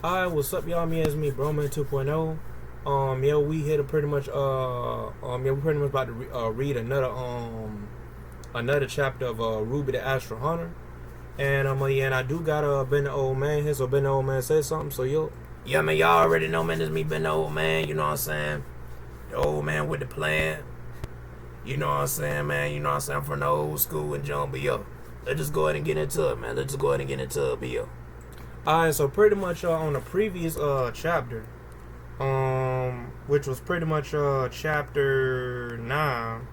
Alright, what's up, y'all? Me, Broman 2.0. Yeah, we here to pretty much, we pretty much about to read another chapter of RWBY the Astral Hunter. And, yeah, and I do got Ben the Old Man here, so Ben the Old Man say something, so yo. Yeah, man, y'all already know, man, this me, Ben the Old Man, you know what I'm saying? The old man with the plan. You know what I'm saying, man? You know what I'm saying? I'm from the old school and John, but yo, let's just go ahead and get into it, man. Let's just go ahead and get into it, but yo. Alright, so pretty much on the previous chapter, which was pretty much chapter 9,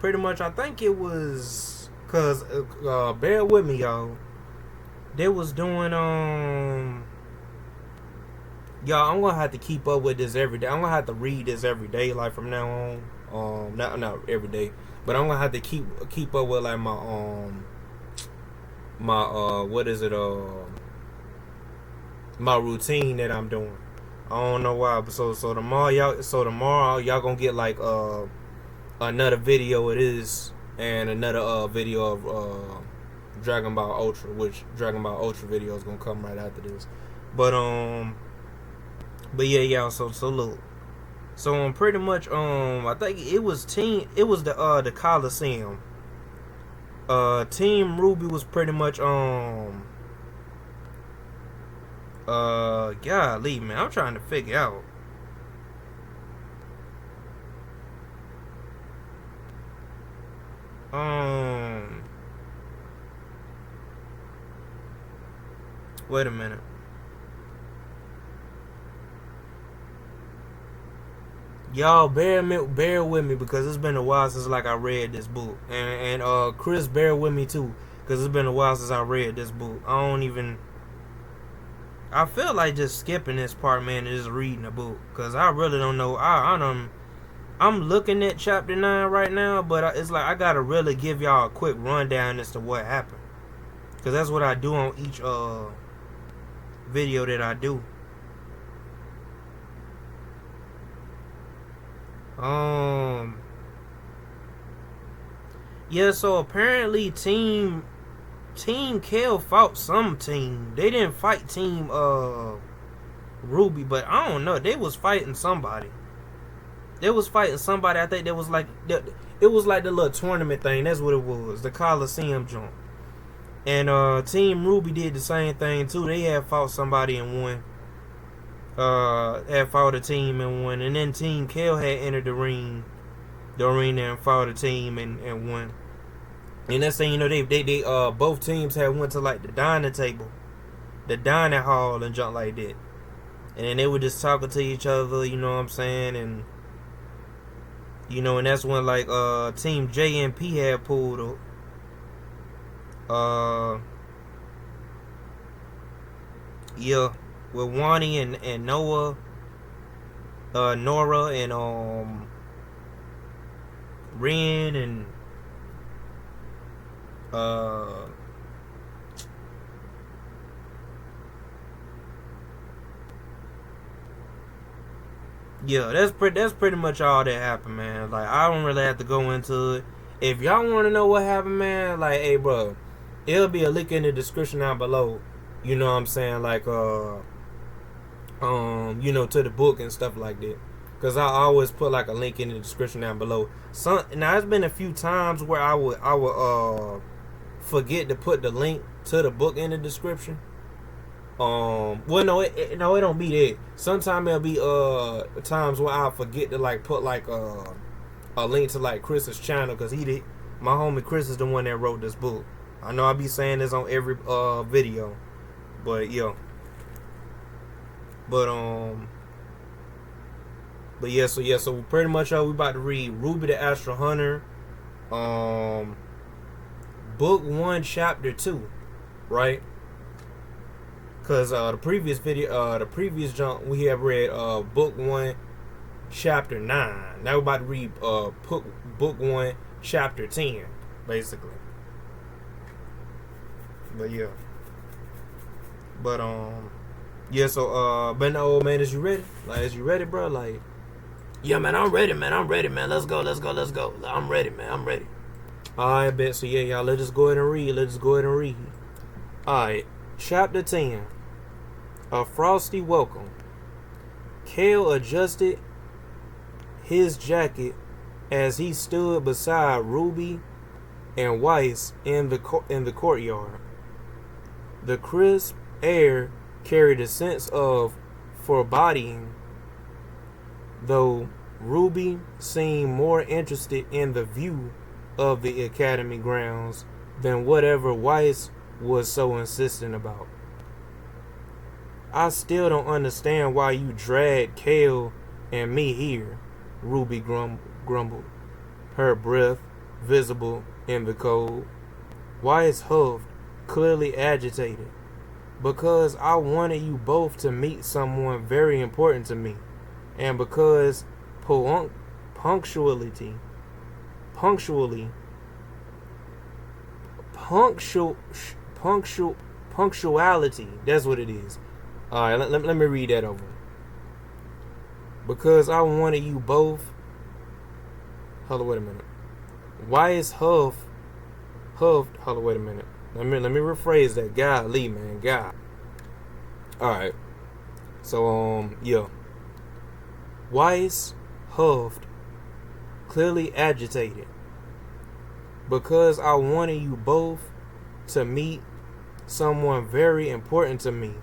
pretty much I think it was, cause bear with me, y'all. They was doing y'all, I'm gonna have to keep up with this every day. I'm gonna have to read this every day, like from now on. Not every day, but I'm gonna have to keep up with like my my routine that I'm doing. I don't know why, but so tomorrow y'all gonna get like another video of this and another video of Dragon Ball Ultra, which Dragon Ball Ultra video is gonna come right after this. But yeah, y'all. So look. So pretty much I think it was the Coliseum. Team RWBY was pretty much golly, man, I'm trying to figure out. Wait a minute. Y'all bear with me because it's been a while since like I read this book, and Chris, bear with me too because it's been a while since I read this book. I feel like just skipping this part, man, and just reading the book because I really don't know. I'm looking at chapter 9 right now, but it's like I gotta really give y'all a quick rundown as to what happened because that's what I do on each video that I do. Yeah, so apparently Team Kale fought some team. They didn't fight Team RWBY, but I don't know. They was fighting somebody. I think it was like the little tournament thing. That's what it was. The Coliseum jump. And Team RWBY did the same thing too. They had fought somebody and won. Had fought a team and won, and then Team Kale had entered the arena and fought a team and won. And that's saying, you know, they both teams had went to like the dining table, the dining hall and junk like that, and then they were just talking to each other, you know what I'm saying, and you know, and that's when like Team JMP had pulled up. Yeah. With Wani and Noah, Nora and Ren and yeah, that's pretty much all that happened, man. Like I don't really have to go into it. If y'all want to know what happened, man, like hey, bro, it'll be a link in the description down below. You know what I'm saying, like you know, to the book and stuff like that, because I always put like a link in the description down below. Now it's been a few times where I would forget to put the link to the book in the description. Well, no, it don't be that. Sometimes it'll be times where I forget to like put like a link to like Chris's channel, because my homie Chris is the one that wrote this book. I know I be saying this on every video, but yo. But yeah, so pretty much we about to read RWBY the Astral Hunter, book 1 chapter 2, right? Cause the previous jump we have read book 1 chapter 9. Now we're about to read book 1 chapter 10, basically. But yeah. Yeah, so Ben the Old Man, is you ready? Like, is you ready, bro? Like, Yeah, man, I'm ready, man. Let's go. I'm ready, man. I'm ready. Alright, bet. So yeah, y'all, let's just go ahead and read. Alright. Chapter 10. A Frosty Welcome. Kale adjusted his jacket as he stood beside Ruby and Weiss in the courtyard. The crisp air carried a sense of foreboding, though Ruby seemed more interested in the view of the academy grounds than whatever Weiss was so insistent about. I still don't understand why you dragged Kale and me here, Ruby grumbled, her breath visible in the cold. Weiss huffed, clearly agitated. Because I wanted you both to meet someone very important to me, and because punctuality, that's what it is. All right, let me read that over. Because I wanted you both. Hold on, wait a minute. Weiss huffed. Hold on, wait a minute. Let me rephrase that. Golly, man, God. All right. So yeah. Weiss huffed, clearly agitated. Because I wanted you both to meet someone very important to me,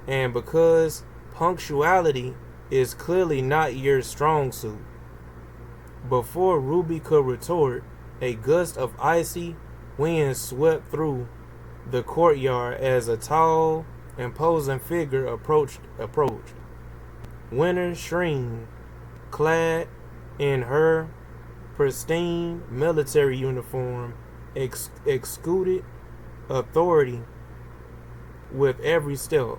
and because punctuality is clearly not your strong suit. Before Ruby could retort, a gust of icy wind swept through the courtyard as a tall, imposing figure approached. Winter Shreen, clad in her pristine military uniform, exuded authority with every step.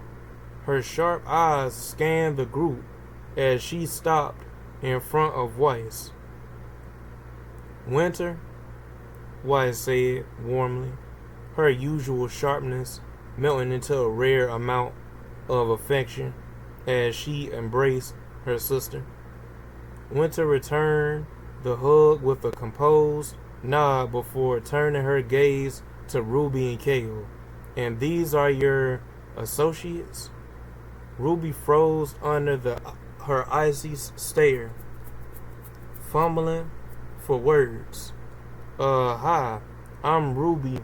Her sharp eyes scanned the group as she stopped in front of Weiss. Winter, Weiss said warmly, her usual sharpness melting into a rare amount of affection as she embraced her sister. Winter returned the hug with a composed nod before turning her gaze to Ruby and Kale. And these are your associates? Ruby froze under her icy stare, fumbling for words. Hi, I'm Ruby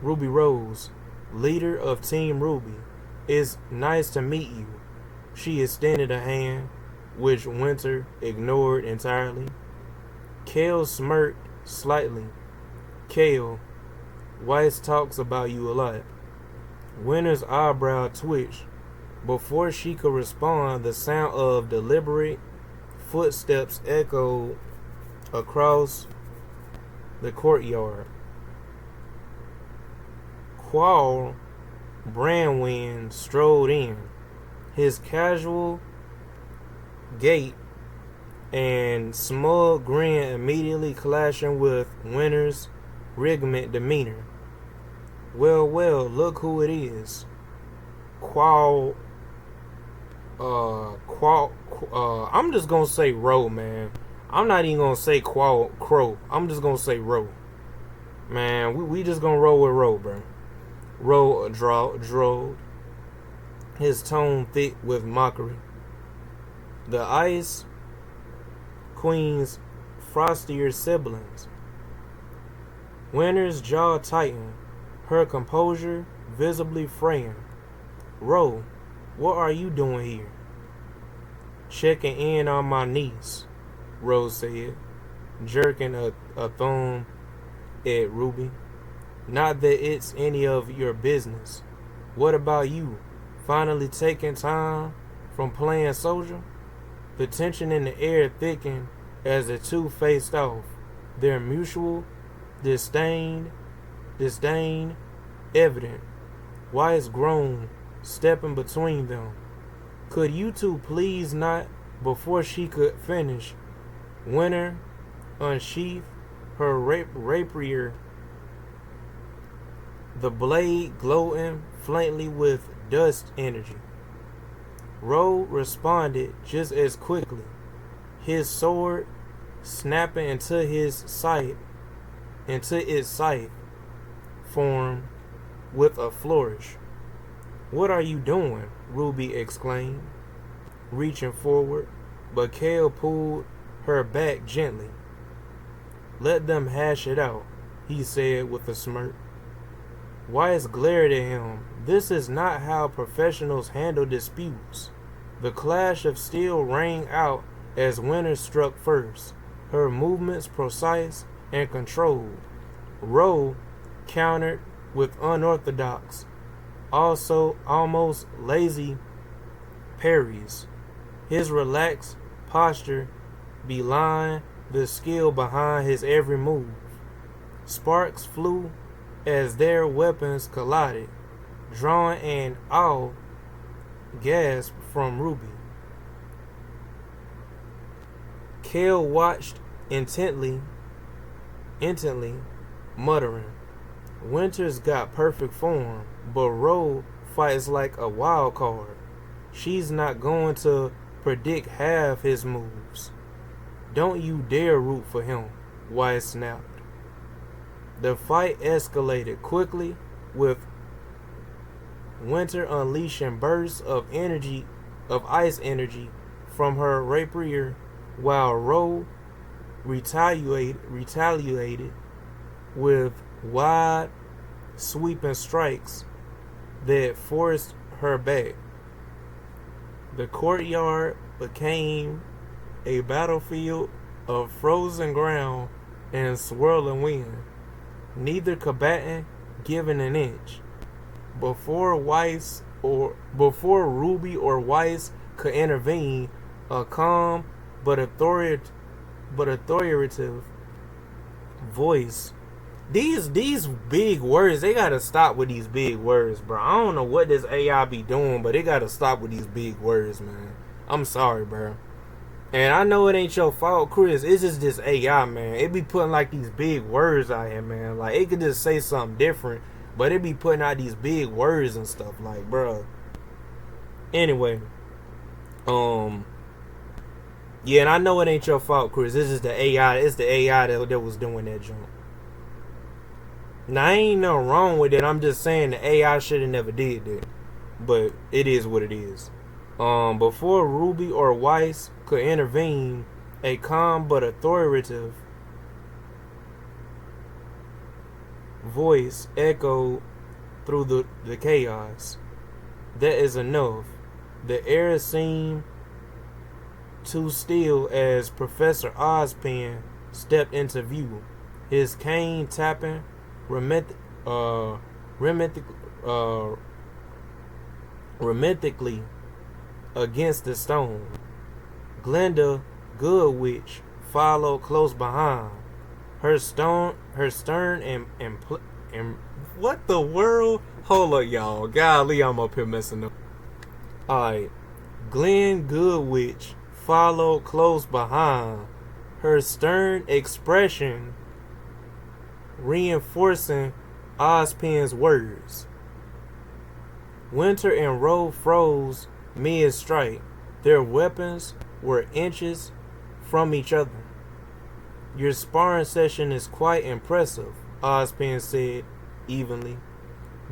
Rose, leader of Team RWBY. It's nice to meet you. She extended a hand, which Winter ignored entirely. Kale smirked slightly. Kale, Weiss talks about you a lot. Winter's eyebrow twitched. Before she could respond, the sound of deliberate footsteps echoed across the courtyard. Qual Brandwin strode in, his casual gait and smug grin immediately clashing with Winter's regiment demeanor. Well, look who it is. I'm just gonna say Row, man. I'm not even gonna say Crow. I'm just gonna say Row. Man, we just gonna roll with Row, bro. Row drawled, his tone thick with mockery. The Ice Queen's frostier siblings. Winter's jaw tightened, her composure visibly fraying. Row, what are you doing here? Checking in on my niece, Rose said, jerking a thumb at Ruby. Not that it's any of your business. What about you? Finally taking time from playing soldier? The tension in the air thickened as the two faced off, their mutual disdain evident. Weiss groaned, stepping between them. Could you two please not? Before she could finish, Winter unsheathed her rapier, the blade glowing faintly with dust energy. Rowe responded just as quickly, his sword snapping into its scythe form with a flourish. "What are you doing?" Ruby exclaimed, reaching forward, but Kale pulled her back gently. "Let them hash it out," he said with a smirk. Weiss glared at him. This is not how professionals handle disputes. The clash of steel rang out as Winter struck first, her movements precise and controlled. Rowe countered with unorthodox, also almost lazy parries. His relaxed posture belied the skill behind his every move. Sparks flew as their weapons collided, drawing an awed gasp from Ruby. Kale watched intently, muttering, "Winter's got perfect form, but Rowe fights like a wild card. She's not going to predict half his moves." "Don't you dare root for him," Weiss snapped. The fight escalated quickly, with Winter unleashing bursts of ice energy from her rapier, while Rowe retaliated with wide, sweeping strikes that forced her back. The courtyard became a battlefield of frozen ground and swirling wind, neither combatant giving an inch. Before Ruby or Weiss could intervene, a calm but authoritative voice. These big words, they gotta stop with these big words, bro. I don't know what this AI be doing, but they gotta stop with these big words, man. I'm sorry, bro. And I know it ain't your fault, Chris. It's just this AI, man. It be putting like these big words out here, man. Like it could just say something different, but it be putting out these big words and stuff, like, bro. Anyway, yeah, and I know it ain't your fault, Chris. This is the AI. It's the AI that was doing that jump. Now, ain't nothing wrong with it. I'm just saying the AI should have never did that. But it is what it is. Before Ruby or Weiss could intervene, a calm but authoritative voice echoed through the chaos. "That is enough." The air seemed too still as Professor Ozpin stepped into view, his cane tapping rhythmically against the stone. Glenda Goodwitch followed close behind, her stern and what the world? Hold up, y'all. Golly, I'm up here messing up. Alright. Glenn Goodwitch followed close behind, her stern expression reinforcing Ozpin's words. Winter and Rowe froze mid-strike. Their weapons were inches from each other. "Your sparring session is quite impressive," Ozpin said evenly,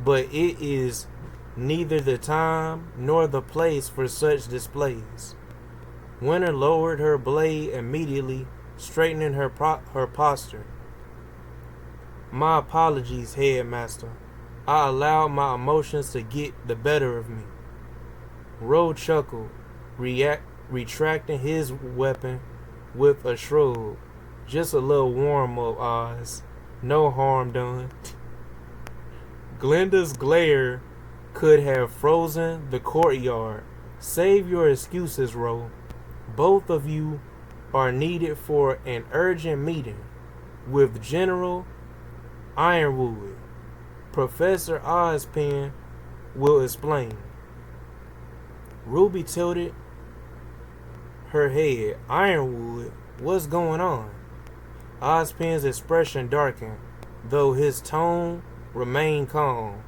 "but it is neither the time nor the place for such displays." Winter lowered her blade immediately, straightening her posture. "My apologies, Headmaster. I allowed my emotions to get the better of me." Rowe chuckled, retracting his weapon with a shrug. "Just a little warm-up, Oz. No harm done." Glenda's glare could have frozen the courtyard. "Save your excuses, Rowe. Both of you are needed for an urgent meeting with General Ironwood. Professor Ozpin will explain." Ruby tilted her head. "Ironwood? What's going on?" Ozpin's expression darkened, though his tone remained calm.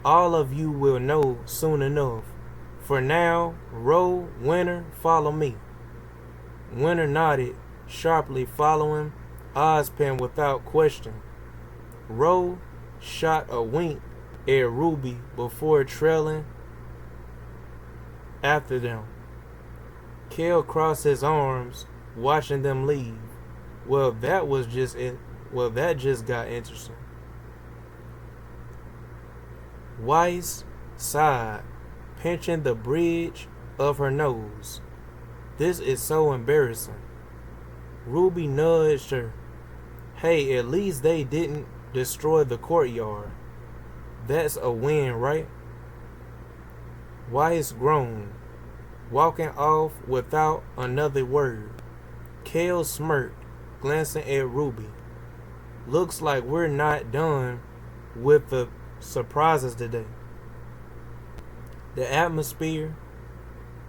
"All of you will know soon enough. For now, Rowe, Winter, follow me." Winter nodded, sharply following Ozpin without question. Rowe shot a wink at Ruby before trailing after them. Kale crossed his arms, watching them leave. Well, that just got interesting. Weiss sighed, pinching the bridge of her nose. This is so embarrassing. Ruby nudged her. Hey, at least they didn't destroy the courtyard. That's a win, right? Weiss groaned, walking off without another word. Kale smirked, glancing at Ruby. Looks like we're not done with the surprises today. The atmosphere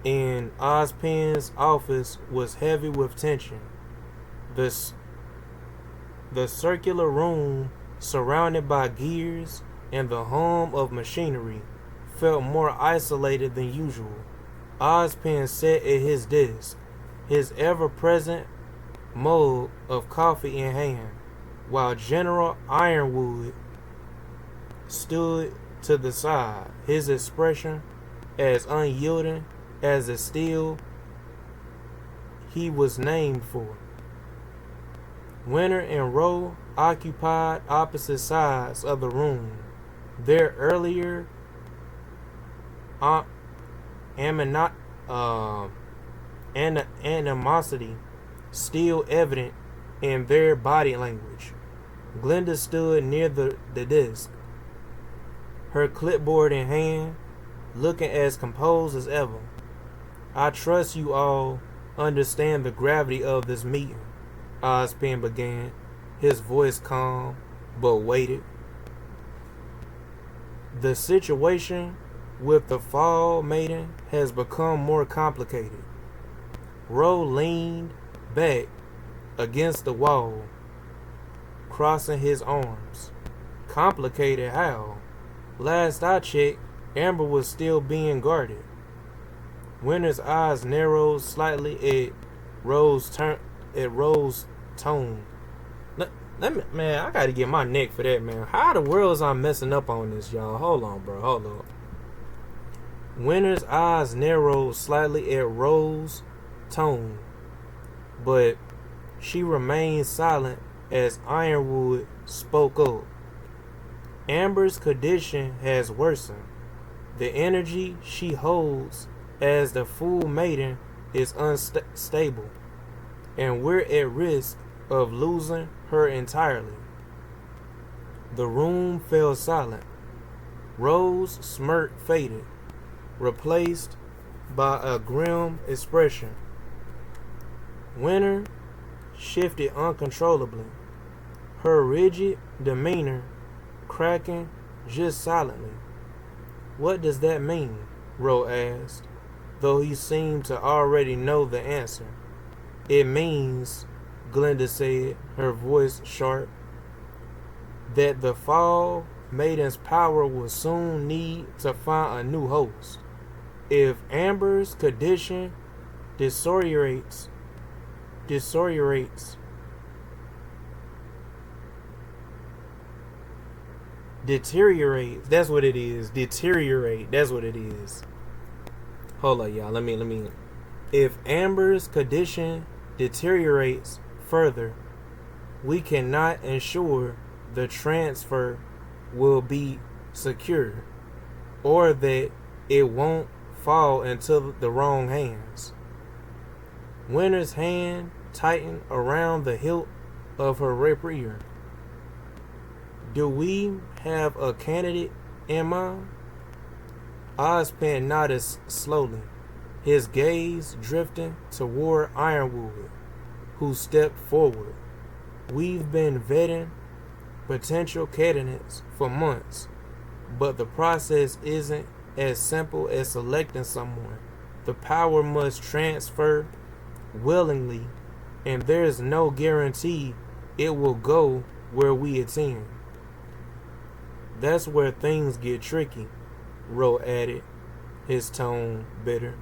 in Ozpin's office was heavy with tension. The circular room, surrounded by gears and the hum of machinery, felt more isolated than usual. Ozpin sat at his desk, his ever-present mug of coffee in hand, while General Ironwood stood to the side, his expression as unyielding as the steel he was named for. Winter and Rowe occupied opposite sides of the room, their earlier animosity still evident in their body language. Glenda stood near the desk, her clipboard in hand, looking as composed as ever. I trust you all understand the gravity of this meeting, Ozpin began, his voice calm but weighted. The situation with the Fall Maiden has become more complicated. Rowe leaned back against the wall, crossing his arms. Complicated how? Last I checked, Amber was still being guarded. Winter's eyes narrowed slightly at Rowe's tone. Man, I gotta get my neck for that, man. How the world is I messing up on this, y'all? Hold on, bro. Hold on. Winter's eyes narrowed slightly at Rowe's tone, but she remained silent as Ironwood spoke up. Amber's condition has worsened. The energy she holds as the Full Maiden is unstable, and we're at risk of losing her entirely. The room fell silent. Rowe's smirk faded, replaced by a grim expression. Winter shifted uncontrollably, her rigid demeanor cracking just silently. What does that mean? Rowe asked, though he seemed to already know the answer. It means, Glenda said, her voice sharp, that the Fall Maiden's power will soon need to find a new host. If Amber's condition deteriorates, that's what it is. Deteriorate, that's what it is. Hold on, y'all. Let me. If Amber's condition deteriorates further, we cannot ensure the transfer will be secure, or that it won't fall into the wrong hands. Winter's hand tightened around the hilt of her rapier. Do we have a candidate in mind? Ozpin nodded slowly, his gaze drifting toward Ironwood, who stepped forward. We've been vetting potential candidates for months, but the process isn't as simple as selecting someone. The power must transfer willingly, and there's no guarantee it will go where we intend. That's where things get tricky, Rowe added, his tone bitter.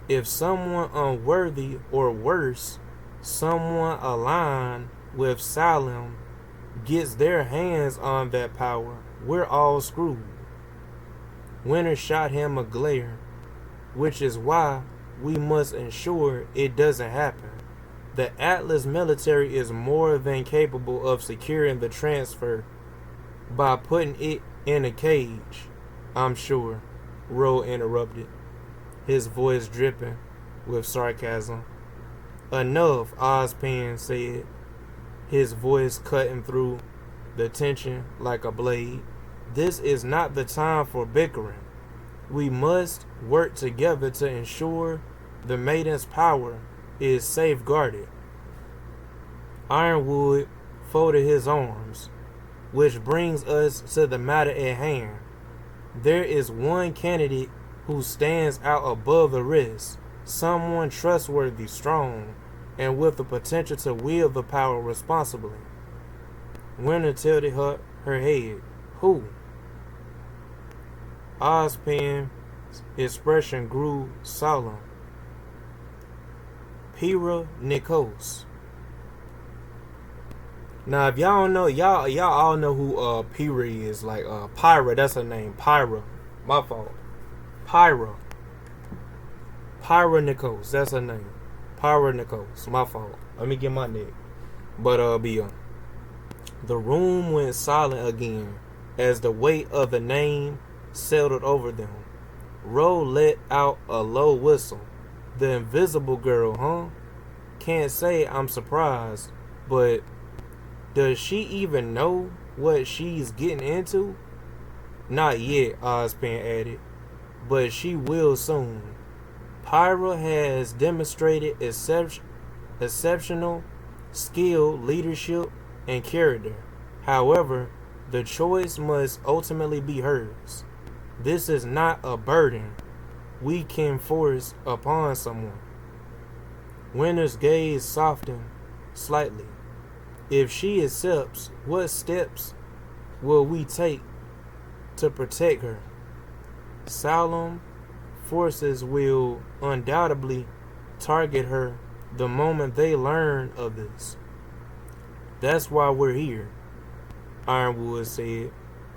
If someone unworthy, or worse, someone aligned with Salem gets their hands on that power, we're all screwed. Winter shot him a glare. which is why we must ensure it doesn't happen. The Atlas military is more than capable of securing the transfer by putting it in a cage, I'm sure, Roe interrupted, his voice dripping with sarcasm. Enough, Ozpen said, his voice cutting through the tension like a blade. This is not the time for bickering. We must work together to ensure the maiden's power is safeguarded. Ironwood folded his arms, which brings us to the matter at hand. There is one candidate who stands out above the rest, someone trustworthy, strong, and with the potential to wield the power responsibly. Winter tilted her head. Who? Ozpen's expression grew solemn. Pyrrha Nikos. Now, if y'all don't know, y'all all know who Pyrrha is. Like Pyra, that's her name. Pyra. My fault. Pyra Nikos, that's her name. Pyra Nikos, my fault. Let me get my neck. But the room went silent again as the weight of the name settled over them. Roe let out a low whistle. The invisible girl, huh? Can't say I'm surprised, but does she even know what she's getting into? Not yet, Ozpen added, but she will soon. Pyra has demonstrated exceptional skill, leadership, and character. However, the choice must ultimately be hers. This is not a burden we can force upon someone. Winter's gaze softened slightly. If she accepts, what steps will we take to protect her? Solemn forces will undoubtedly target her the moment they learn of this. That's why we're here, Ironwood said.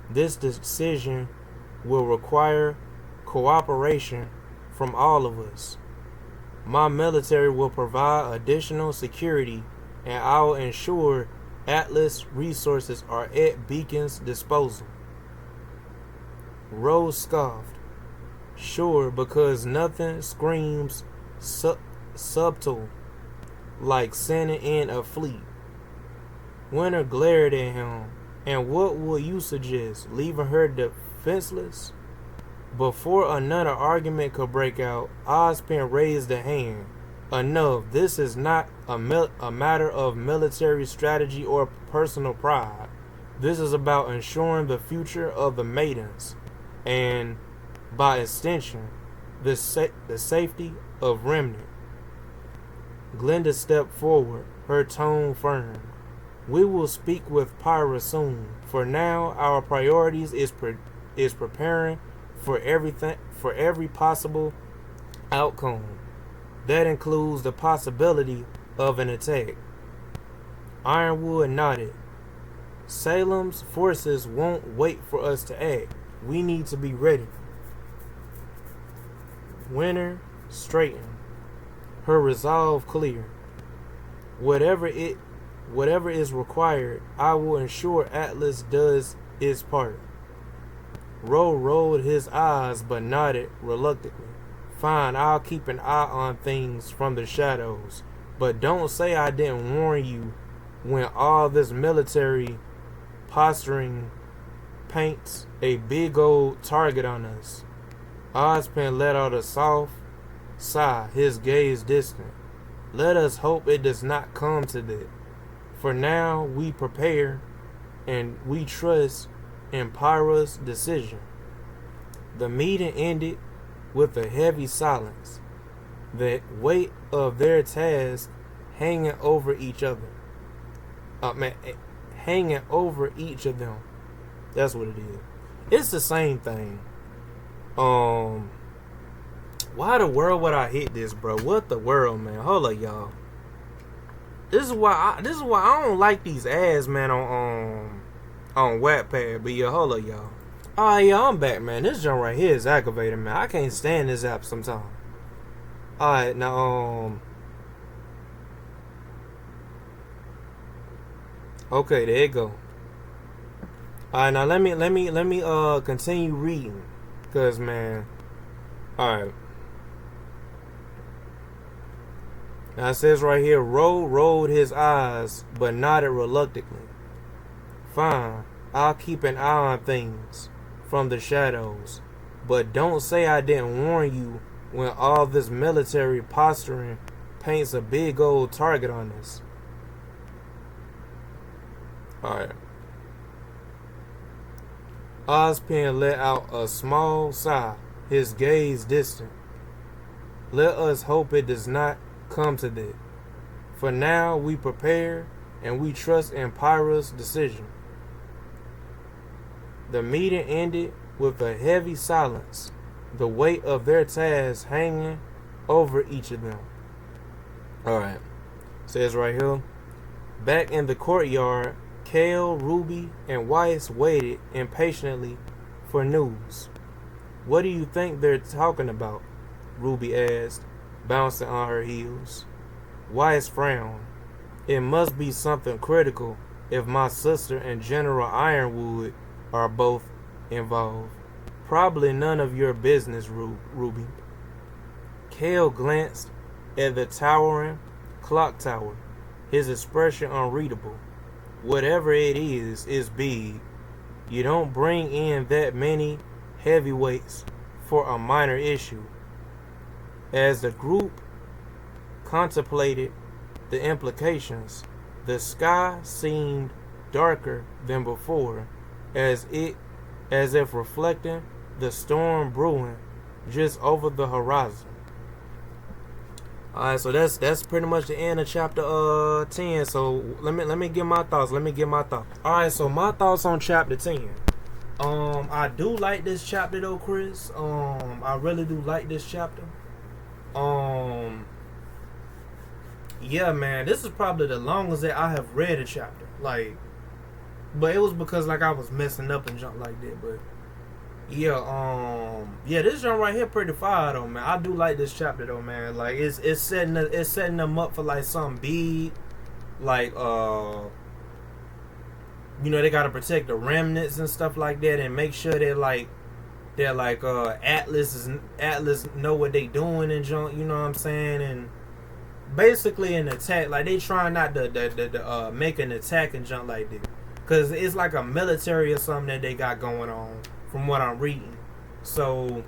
This decision will require cooperation from all of us. My military will provide additional security, and I will ensure Atlas resources are at Beacon's disposal. Rose scoffed. Sure, because nothing screams subtle like sending in a fleet. Winter glared at him. And what will you suggest? Leaving her defenseless? Before another argument could break out, Ozpen raised a hand. Enough. This is not a matter of military strategy or personal pride. This is about ensuring the future of the maidens, and by extension, the safety of Remnant. Glenda stepped forward, her tone firm. We will speak with Pyra soon. For now, our priorities is preparing for every possible outcome. That includes the possibility of an attack. Ironwood nodded. Salem's forces won't wait for us to act. We need to be ready. Winter straightened, her resolve clear. Whatever is required, I will ensure Atlas does its part. Roe rolled his eyes but nodded reluctantly. Fine, I'll keep an eye on things from the shadows, but don't say I didn't warn you when all this military posturing paints a big old target on us. Ozpen let out a soft sigh, his gaze distant. Let us hope it does not come to that. For now, we prepare and we trust in Pyra's decision. The meeting ended with a heavy silence, the weight of their task hanging over each other. Hanging over each of them. That's what it is. It's the same thing. Why the world would I hit this, bro? What the world, man? Hold up, y'all. This is why I don't like these ads, man, on Wattpad. But yeah, hold up, y'all. Oh yeah, I'm back, man. This junk right here is aggravating, man. I can't stand this app sometimes. Alright, now okay, there you go. Alright, now let me continue reading. Cause man. Alright. Now it says right here, rolled his eyes, but nodded reluctantly. Fine, I'll keep an eye on things from the shadows, but don't say I didn't warn you when all this military posturing paints a big old target on us. Alright. Ozpin let out a small sigh, his gaze distant. Let us hope it does not come to that. For now we prepare and we trust in Pyra's decision. The meeting ended with a heavy silence, the weight of their tasks hanging over each of them. Alright. Says right here. Back in the courtyard, Kale, RWBY, and Weiss waited impatiently for news. What do you think they're talking about? RWBY asked, bouncing on her heels. Weiss frowned. It must be something critical if my sister and General Ironwood are both involved. Probably none of your business, RWBY. Kale glanced at the towering clock tower, his expression unreadable. Whatever it is big. You don't bring in that many heavyweights for a minor issue. As the group contemplated the implications, the sky seemed darker than before, as if reflecting the storm brewing just over the horizon. Alright, so that's pretty much the end of chapter 10. So let me give my thoughts. Alright, so my thoughts on chapter 10. I do like this chapter though, Chris. I really do like this chapter. Yeah, man, this is probably the longest that I have read a chapter. Like, but it was because like I was messing up and junk like that. But yeah, this junk right here pretty fire though, man. I do like this chapter though, man. Like it's setting them up for like something big, like you know, they gotta protect the remnants and stuff like that, and make sure Atlas know what they doing and junk. You know what I'm saying? And basically an attack, like they trying not to make an attack and junk like that, cause it's like a military or something that they got going on from what I'm reading. So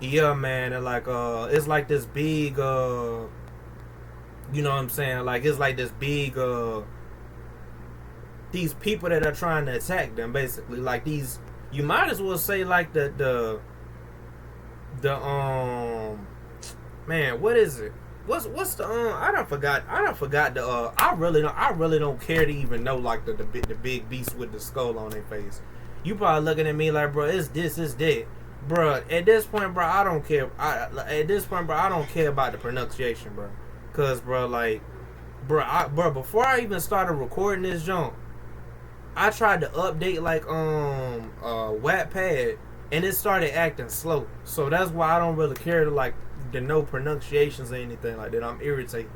yeah, man, and like it's like this big you know what I'm saying, like it's like this big these people that are trying to attack them, basically like these, you might as well say like the man, what is it? What's the I done forgot the I really don't care to even know like the big beast with the skull on their face. You probably looking at me like, bro, it's this, it's that, bro. At this point, bro, I don't care. At this point, bro, I don't care about the pronunciation, bro. Cause, bro, like, bro, before I even started recording this junk, I tried to update like Wattpad, and it started acting slow. So that's why I don't really care to know pronunciations or anything like that. I'm irritated.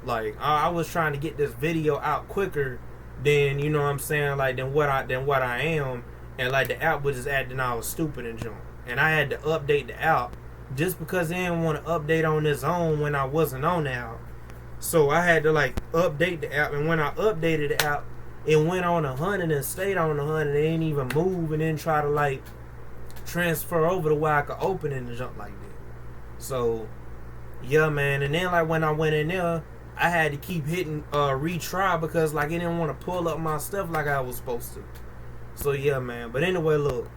Like I was trying to get this video out quicker than, you know what I'm saying, like than what I am, and like the app was just acting all stupid and junk. And I had to update the app just because they didn't want to update on its own when I wasn't on the app. So I had to like update the app, and when I updated the app, it went on 100 and stayed on 100. It didn't even move and then try to like transfer over to where I could open it and jump like that. So yeah, man. And then like when I went in there, I had to keep hitting retry because like it didn't want to pull up my stuff like I was supposed to. So yeah, man. But anyway, look,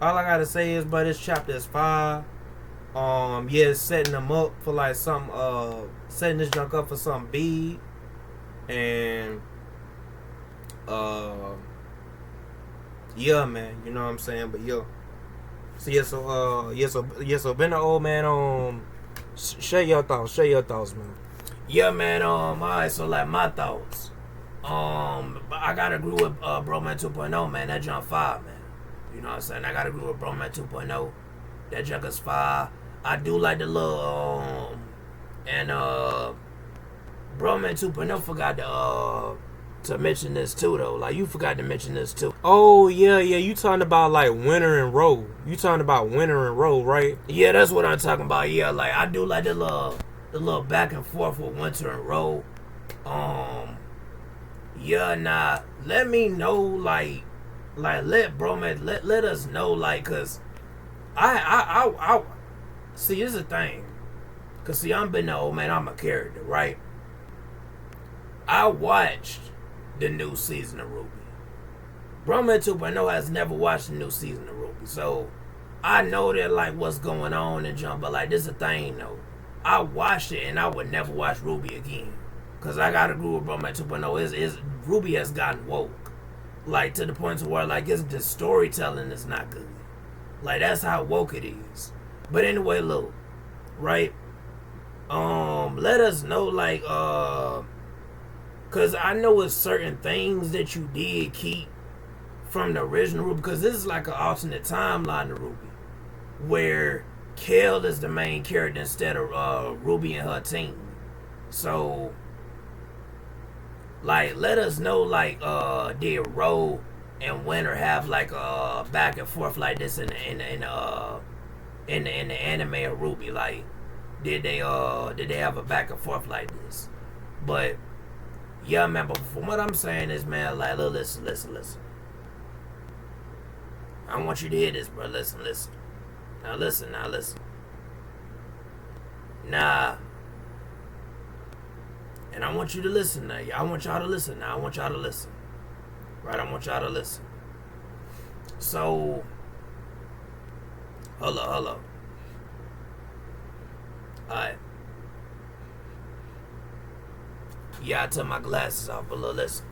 all I gotta say is, but this chapter is fire. Yeah, it's setting them up for like some setting this junk up for something big. And yeah, man, you know what I'm saying. But yo, so so been the old man. Share your thoughts, man. Yeah, man. Alright, so like my thoughts. I gotta agree with Bro Man 2.0, man. That jump 5, man. You know what I'm saying? I gotta agree with Bro Man 2.0. That junk is fire. I do like the little and Bro Man 2.0 forgot to mention this too though. Like you forgot to mention this too. Oh yeah, you talking about like Winter and Roll. You talking about Winter and Roll, right? Yeah, that's what I'm talking about. Yeah, like I do like the little back and forth with Winter and Roll. Yeah, nah. Let me know, like let Bro Man let us know, like, cause I see. Here's the thing, cause see, I'm been the old man. I'm a character, right? I watched the new season of RWBY. Bro Man 2.0 has never watched the new season of RWBY, so I know that like what's going on and jump, but like this is a thing though. I watched it and I would never watch RWBY again. Cause I gotta agree with Bro Man 2.0. Is RWBY has gotten woke. Like to the point to where like it's the storytelling is not good. Like that's how woke it is. But anyway, look, right? Let us know like cause I know it's certain things that you did keep from the original RWBY, because this is like an alternate timeline of RWBY, where Kel is the main character instead of RWBY and her team. So, like, let us know, like, did Ro and Winter have like a back and forth like this in the anime of RWBY? Like, did they have a back and forth like this? But yeah, man. But from what I'm saying is, man, like, listen. I want you to hear this, bro. Listen. Now listen. Nah. And I want you to listen now. I want y'all to listen now. Right, I want y'all to listen. So, hold up. Alright. Yeah, I took my glasses off, but listen.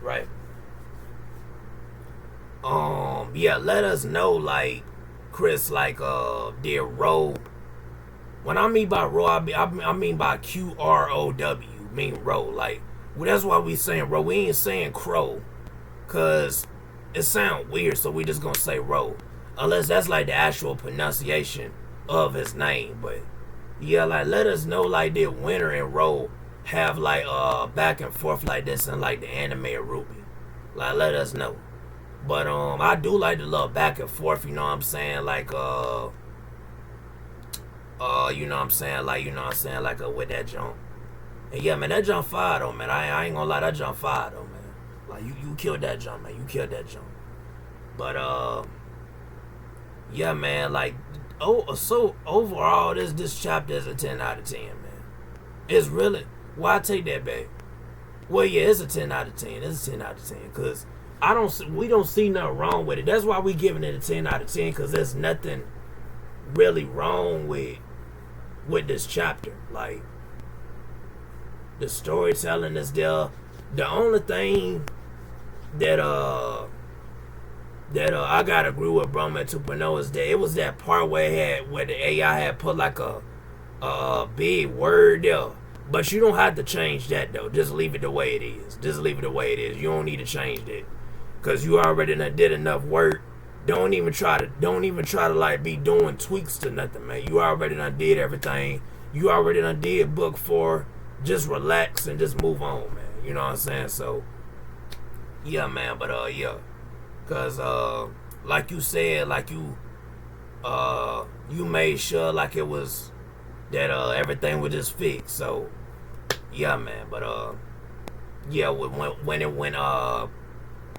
Right. Yeah, let us know, like, Chris, like, did Ro. When I mean by Ro, I mean by QROW, mean Ro. Like, well, that's why we saying Ro. We ain't saying Crow, cause it sound weird, so we just gonna say Ro, unless that's like the actual pronunciation of his name. But yeah, like, let us know, like, did Winter and Ro have like back and forth like this in like the anime of RWBY? Like, let us know. But I do like the little back and forth, you know what I'm saying? Like you know what I'm saying? Like, you know what I'm saying? Like with that jump. And yeah, man, that jump fire though, man. I ain't gonna lie, that jump fire though, man. Like you killed that jump, man. You killed that jump. But yeah, man, like so overall this chapter is a 10 out of 10, man. It's really, well, I take that back. Well, yeah, it's a 10 out of 10. It's a 10 out of 10, cause we don't see nothing wrong with it. That's why we giving it a 10 out of 10, because there's nothing really wrong with this chapter. Like, the storytelling is there. The only thing that I gotta agree with Bro Man 2.0 is that it was that part where the AI had put like a big word there. But you don't have to change that though. Just leave it the way it is. You don't need to change that, cause you already did enough work. Don't even try to like be doing tweaks to nothing, man. You already done did everything. You already done did book 4. Just relax and just move on, man. You know what I'm saying? So yeah, man. But yeah, cause like you said, like you made sure like it was that everything was just fixed. So yeah, man. But yeah, when it went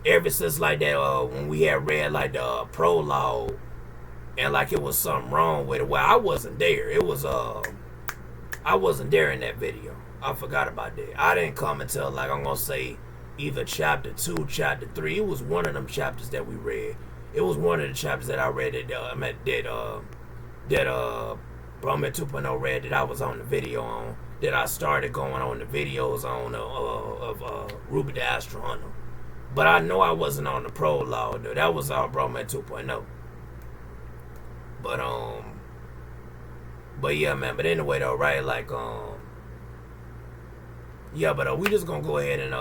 ever since like that when we had read like the prologue and like it was something wrong with it. Well, I wasn't there. It was I wasn't there in that video. I forgot about that. I didn't come until like I'm gonna say either chapter 2, chapter 3. It was one of them chapters that we read. It was one of the chapters that I read that Bro Man 2.0 read that I was on the video on, that I started going on the videos on of RWBY the Astral Hunter. But I know I wasn't on the prologue though. That was all Bro Man 2.0. But yeah, man. But anyway though, right? Like yeah, but we just gonna go ahead and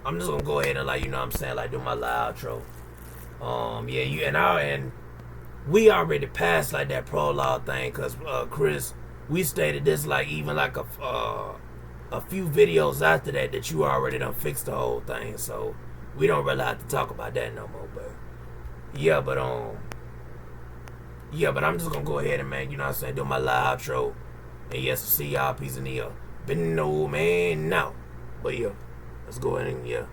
I'm just gonna go ahead and like, you know what I'm saying, like do my live outro. Yeah, you and we already passed like that prologue thing, cause Chris, we stated this like even like a few videos after that you already done fixed the whole thing, so we don't really have to talk about that no more. But yeah, but I'm just gonna go ahead and, man, you know what I'm saying, do my live outro. And yes, see y'all, peace in the air. Been the old man now. But yeah, let's go ahead and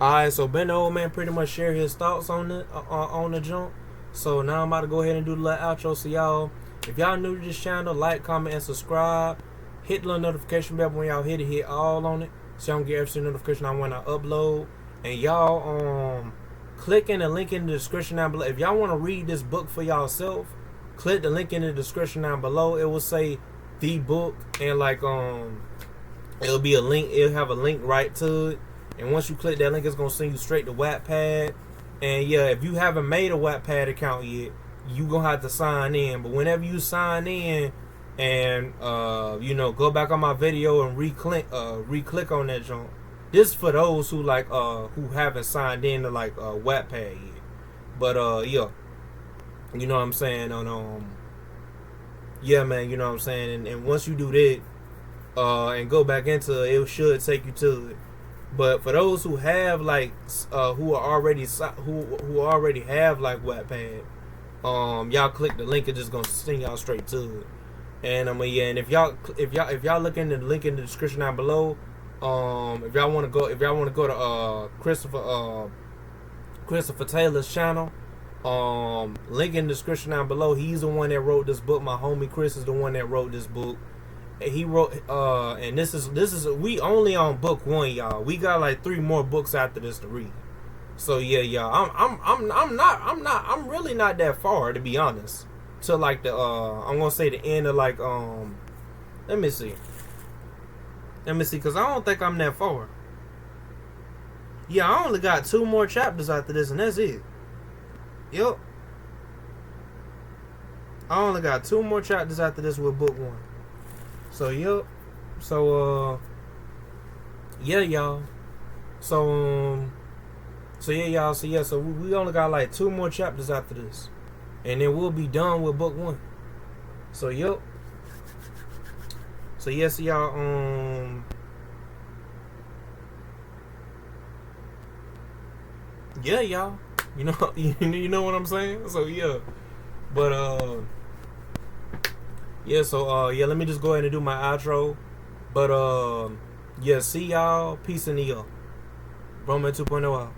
Alright, so Ben the old man pretty much shared his thoughts on the jump. So now I'm about to go ahead and do the little outro. So y'all, if y'all new to this channel, like, comment, and subscribe. Hit the little notification bell. When y'all hit it, hit all on it, so y'all can get every single notification when I upload. And y'all click in the link in the description down below. If y'all want to read this book for y'allself, click the link in the description down below. It will say the book, and like it'll be a link. It'll have a link right to it. And once you click that link, it's gonna send you straight to Wattpad. And yeah, if you haven't made a Wattpad account yet, you gonna have to sign in. But whenever you sign in and you know, go back on my video and re-click on that junk. This is for those who like who haven't signed in to like Wattpad yet. But yeah, you know what I'm saying, on yeah, man, you know what I'm saying, and once you do that and go back into it, it should take you to it. But for those who have like who already have like Wattpad, y'all click the link, it's just gonna send y'all straight to it. And yeah, and if y'all look in the link in the description down below, if y'all want to go to Christopher Taylor's channel, link in the description down below. He's the one that wrote this book. My homie Chris is the one that wrote this book. He wrote and this is we only on book 1, y'all. We got like 3 more books after this to read. So yeah, y'all, I'm really not that far, to be honest, to like the I'm gonna say the end of like let me see, because I don't think I'm that far. Yeah, I only got 2 more chapters after this, and that's it. Yep, I only got 2 more chapters after this with book 1. So yep. So yeah, y'all. So yeah, y'all. So yeah, so we only got like 2 more chapters after this, and then we'll be done with book 1. So yep. So yes, y'all. Yeah, y'all. You know, you know what I'm saying. So yeah, but yeah. So yeah. Let me just go ahead and do my outro. But yeah. See y'all. Peace in the air. Roman 2.0 out.